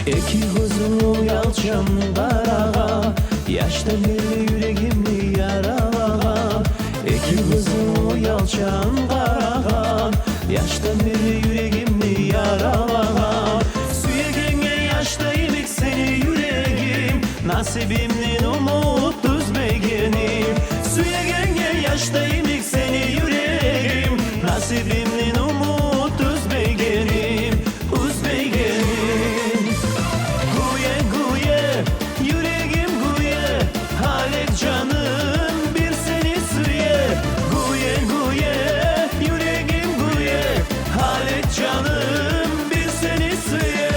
İki gözüm yalçın karağa, yaşta bir yüreğimli yarağa. İki gözüm yalçın karağa, yaşta bir yüreğimli yarağa. Süyegenge yaştayım seni yüreğim, nasibimle umut düzmegenim. Süyegenge yaştayım seni yüreğim, nasibimle umut düzmegenim, üzmegenim. Guye guye, yüreğim guye, halek canım bir seni süye. Guye guye, yüreğim guye, halek canım bir seni süye.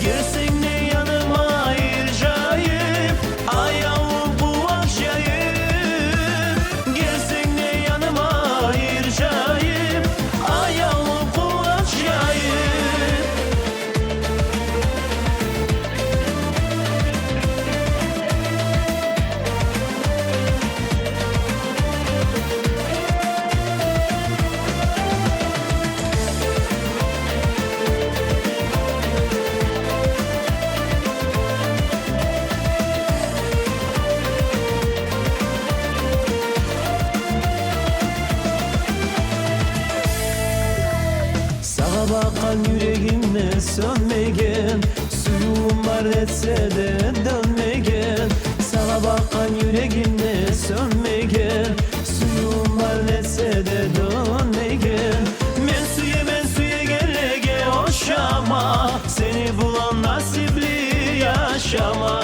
Girsin ne yanıma ayıracağım, ayağım bu akşayım. Girsin ne yanıma ayıracağım, ayağım bu akşayım. Sağa bakan yüreğime sönmegen, suyum var etse de dönmegen. Sağa bakan yüreğime sönmegen, suyum var etse de dönmegen. Men suya gelege hoşama, seni bulan nasipli yaşama.